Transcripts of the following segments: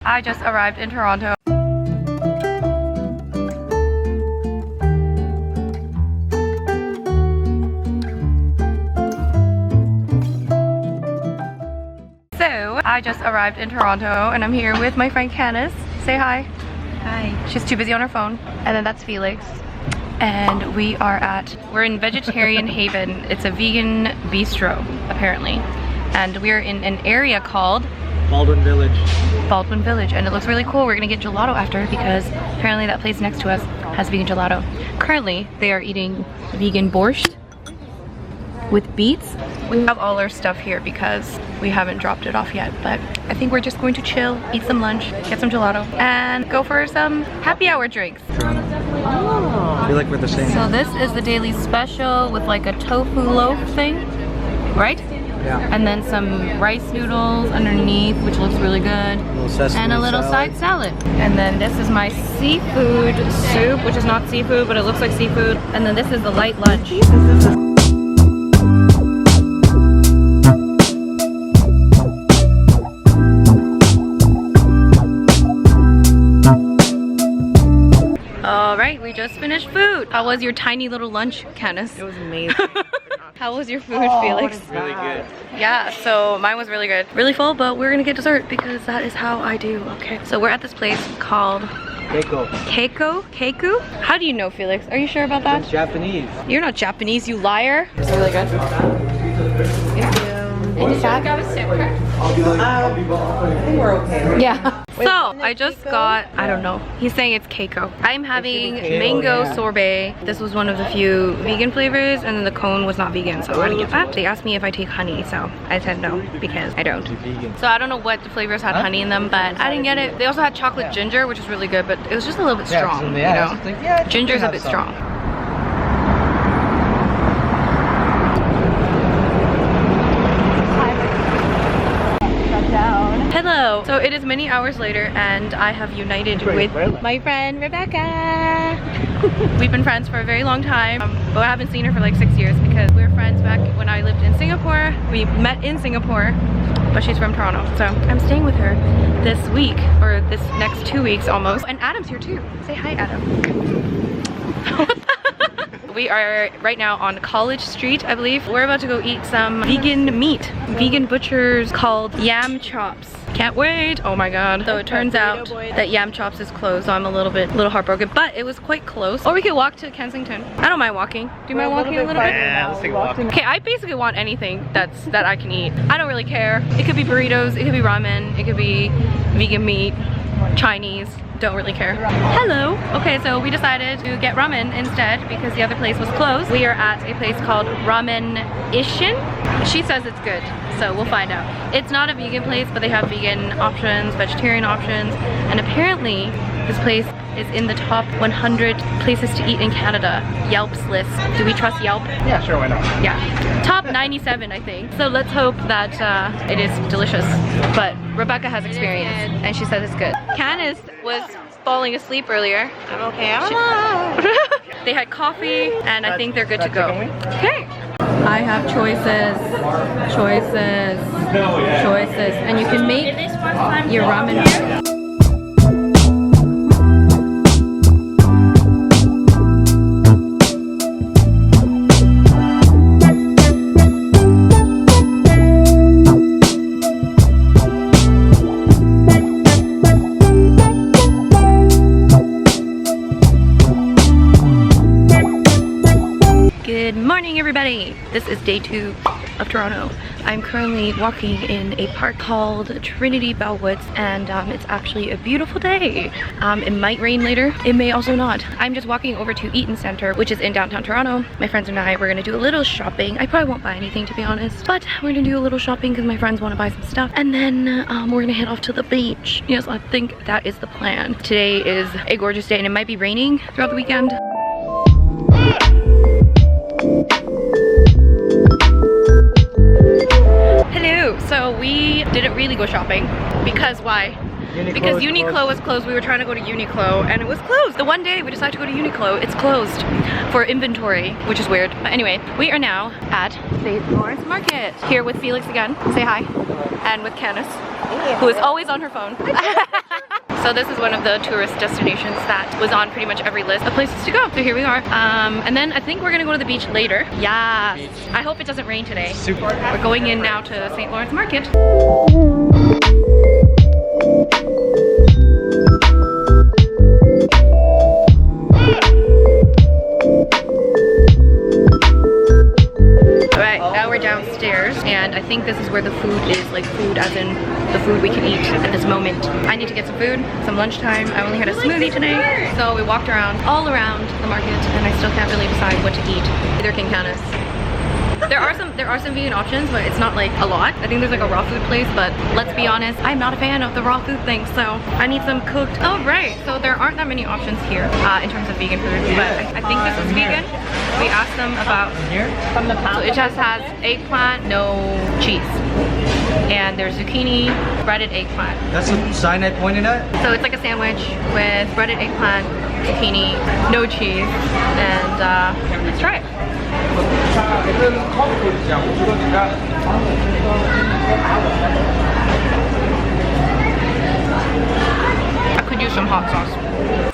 I just arrived in Toronto. So, I just arrived in Toronto and I'm here with my friend Candice. Say hi. Hi. She's too busy on her phone. And then that's Felix. And we're in Vegetarian Haven. It's a vegan bistro, apparently. And we're in an area called Baldwin Village. Baldwin Village, and it looks really cool. We're gonna get gelato after because apparently that place next to us has vegan gelato. Currently, they are eating vegan borscht with beets. We have all our stuff here because we haven't dropped it off yet, but I think we're just going to chill, eat some lunch, get some gelato, and go for some happy hour drinks. I feel like we're the same. So this is the daily special with like a tofu loaf thing, right? Yeah. And then some rice noodles underneath, which looks really good. And a little side salad. And then this is my seafood soup, which is not seafood, but it looks like seafood. And then this is the light lunch. Alright, we just finished food. How was your tiny little lunch, Candice? It was amazing. How was your food, Felix? Really good. Yeah, so mine was really good. Really full, but we're gonna get dessert because that is how I do. Okay, so we're at this place called Keiko? How do you know, Felix? Are you sure about that? It's Japanese. You're not Japanese, you liar. It's really good. Thank you. Any shot? I think we're okay. Yeah. So I just got, I don't know, he's saying it's Keiko. I'm having mango sorbet. This was one of the few vegan flavors, and then the cone was not vegan, so I didn't get that. They asked me if I take honey, so I said no because I don't. So I don't know what the flavors had honey in them, but I didn't get it. They also had chocolate ginger, which is really good, but it was just a little bit strong, you know? Ginger's a bit strong. Hello. So it is many hours later and I have united with my friend Rebecca. We've been friends for a very long time, but I haven't seen her for like 6 years because we were friends back when I lived in Singapore. We met in Singapore, but she's from Toronto. So I'm staying with her this week, or this next 2 weeks almost. And Adam's here too. Say hi, Adam. We are right now on College Street, I believe. We're about to go eat some vegan meat. Vegan butchers called Yam Chops. Can't wait. Oh my god. So it turns out that Yam Chops is closed, so I'm a little heartbroken, but it was quite close. Or we could walk to Kensington. I don't mind walking. Do you mind walking a little bit? Yeah, let's take a walk. Okay, I basically want anything that I can eat. I don't really care. It could be burritos, it could be ramen, it could be vegan meat, Chinese. Don't really care. Hello. Okay, so we decided to get ramen instead because the other place was closed. We are at a place called Ramen Ishin. She says it's good, so we'll find out. It's not a vegan place, but they have vegan options, vegetarian options, and apparently this place is in the top 100 places to eat in Canada, Yelp's list. Do we trust Yelp? Yeah, sure, why not? Yeah. Top 97, I think. So let's hope that it is delicious. But Rebecca has experience, and she says it's good. Candice was falling asleep earlier. I'm okay. I'm alive. They had coffee, and I think they're good to go. Okay. I have choices, and you can make your ramen. Good morning, everybody. This is day 2 of Toronto. I'm currently walking in a park called Trinity Bellwoods, and it's actually a beautiful day. It might rain later. It may also not. I'm just walking over to Eaton Centre, which is in downtown Toronto. My friends and I, we're gonna do a little shopping. I probably won't buy anything, to be honest, but we're gonna do a little shopping because my friends want to buy some stuff, and then we're gonna head off to the beach. Yes, I think that is the plan. Today is a gorgeous day, and it might be raining throughout the weekend. Hello. So we didn't really go shopping because why? Because Uniqlo was closed. We were trying to go to Uniqlo and it was closed. The one day we decided to go to Uniqlo, it's closed for inventory, which is weird. But anyway, we are now at St. Lawrence Market. Here with Felix again. Say hi. And with Candice, who is always on her phone. So this is one of the tourist destinations that was on pretty much every list of places to go. So here we are. And then I think we're gonna go to the beach later. Yeah. I hope it doesn't rain today. Super. We're going in now to St. Lawrence Market. Alright, now we're downstairs and I think this is where the food is, like food as in the food we can eat at this moment. I need to get some food, some lunchtime. I only had a smoothie today. So we walked around, all around the market, and I still can't really decide what to eat. Either can Canis. There are some vegan options, but it's not like a lot. I think there's like a raw food place, but let's be honest, I'm not a fan of the raw food thing, so I need some cooked. Oh right, so there aren't that many options here in terms of vegan food, but I think this is vegan. We asked them about from the pound. So it just has eggplant, no cheese, and there's zucchini, breaded eggplant. That's the sign I pointed at? So it's like a sandwich with breaded eggplant, zucchini, no cheese, and let's try it. I could use some hot sauce.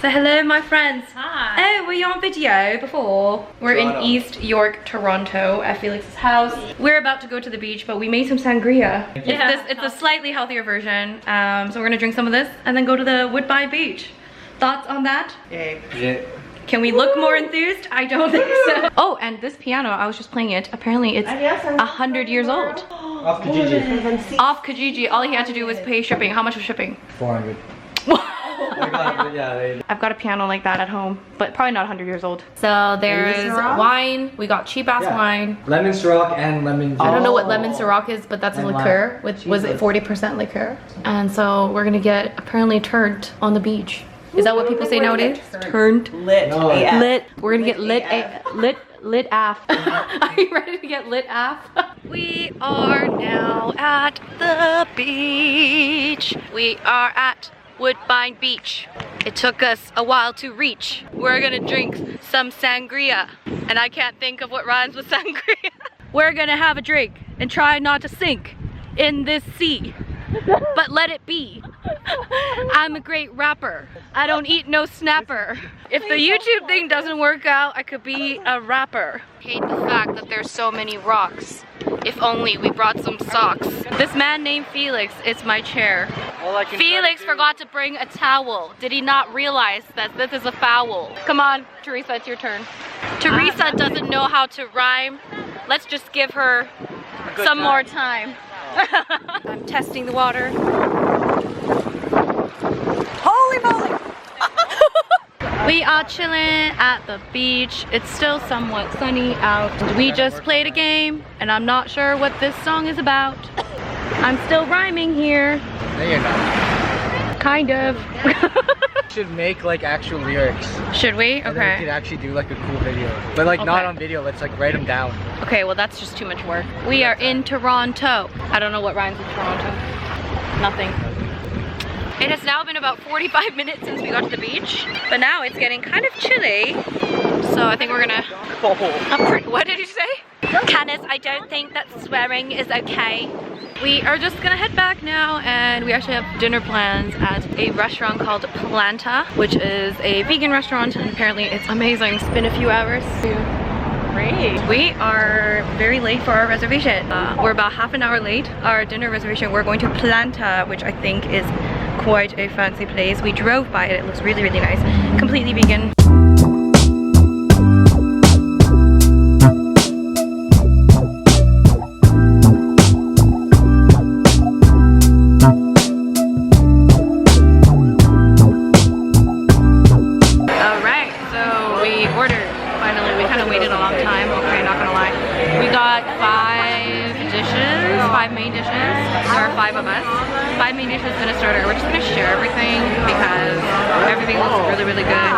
So hello my friends. Hi. Oh, were you on video before? We're in East York, Toronto at Felix's house. We're about to go to the beach, but we made some sangria. Yeah. It's a slightly healthier version. So we're gonna drink some of this and then go to the Woodbine Beach. Thoughts on that? Yeah. Can we look more enthused? I don't think so. Oh, and this piano, I was just playing it. Apparently it's 100 years old. Off Kijiji. Off Kijiji, all he had to do was pay shipping. How much was shipping? 400. I've got a piano like that at home, but probably not 100 years old. So there's wine. We got cheap ass wine. Lemon Ciroc and lemon. I don't know what lemon Ciroc is, but that's a And liqueur. lime. Was it 40% liqueur? And so we're gonna get apparently turned on the beach. Is that what people say nowadays? Turned. Lit. No. AF. Lit. We're gonna get lit. AF. Lit af. Are you ready to get lit af? We are now at the beach. We are at Woodbine Beach. It took us a while to reach. We're gonna drink some sangria, and I can't think of what rhymes with sangria. We're gonna have a drink and try not to sink in this sea, but let it be. I'm a great rapper. I don't eat no snapper. If the YouTube thing doesn't work out, I could be a rapper. I hate the fact that there's so many rocks. If only we brought some socks. This man named Felix is my chair. Felix forgot to bring a towel. Did he not realize that this is a foul? Come on, Teresa, it's your turn. Teresa doesn't know how to rhyme. Let's just give her some more time. I'm testing the water. Holy moly! We are chilling at the beach. It's still somewhat sunny out. We just played a game, and I'm not sure what this song is about. I'm still rhyming here. No, you're not. Kind of. Should make like actual lyrics. Should we? And then we could Okay. actually do like a cool video. But like not Okay. on video, let's like write them down. Okay, well that's just too much work. We are in Toronto. I don't know what rhymes with Toronto. Nothing. It has now been about 45 minutes since we got to the beach, but now it's getting kind of chilly. So I think we're gonna... What did you say? Canis, I don't think that swearing is okay. We are just gonna head back now, and we actually have dinner plans at a restaurant called Planta, which is a vegan restaurant, and apparently it's amazing. It's been a few hours. Great. We are very late for our reservation. We're about half an hour late. Our dinner reservation, we're going to Planta, which I think is quite a fancy place. We drove by it. It looks really, really nice. Completely vegan. Alright, so we ordered. Finally, we kind of waited a long time. Okay, not gonna lie. We got 5 dishes, 5 main dishes. There are 5 of us. 5 main dishes and a starter. We're just gonna share everything because everything looks really, really good,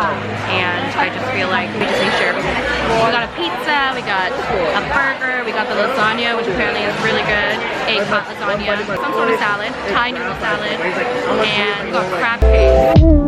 and I just feel like we just need to share everything. We got a pizza, we got a burger, we got the lasagna, which apparently is really good. Eggplant lasagna, some sort of salad, Thai noodle salad, and we got crab cake.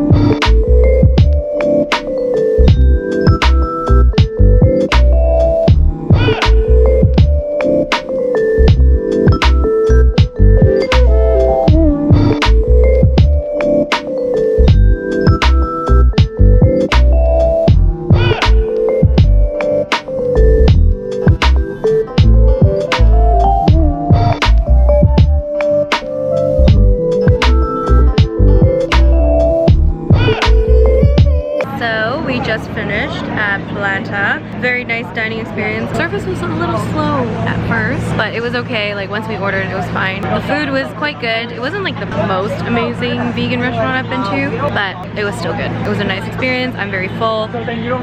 Planta. Very nice dining experience. Service was a little slow at first, but it was okay. Like once we ordered, it was fine. The food was quite good. It wasn't like the most amazing vegan restaurant I've been to, but it was still good. It was a nice experience. I'm very full.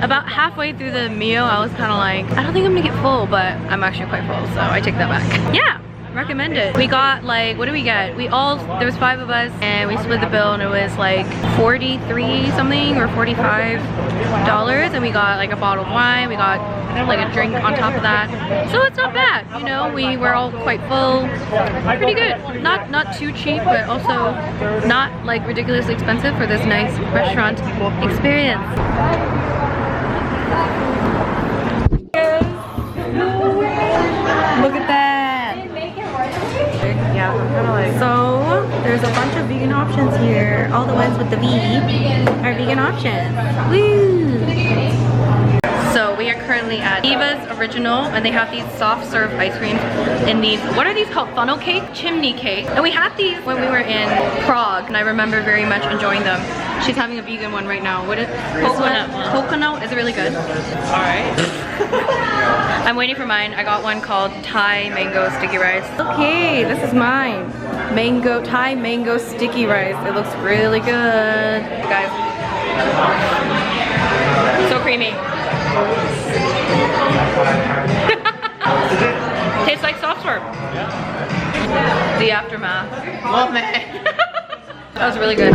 About halfway through the meal, I was kind of like, I don't think I'm gonna get full, but I'm actually quite full, so I take that back. Yeah. Recommend it. We got like, what did we get? There was 5 of us and we split the bill and it was like 43 something or $45 and we got like a bottle of wine, we got like a drink on top of that. So it's not bad, you know, we were all quite full. Pretty good. Not too cheap, but also not like ridiculously expensive for this nice restaurant experience. Look at that. Yeah, I'm kind of like. So there's a bunch of vegan options here. All the ones with the V are vegan options. Woo! So we are currently at Diva's Original and they have these soft serve ice creams in these, what are these called? Funnel cake? Chimney cake. And we had these when we were in Prague and I remember very much enjoying them. She's having a vegan one right now. What is coconut? Coconut? Is it really good? Alright. I'm waiting for mine. I got one called Thai mango sticky rice. Okay, this is mine. Thai mango sticky rice. It looks really good. Guys. So creamy. Tastes like soft serve. The aftermath. Oh man. That was really good.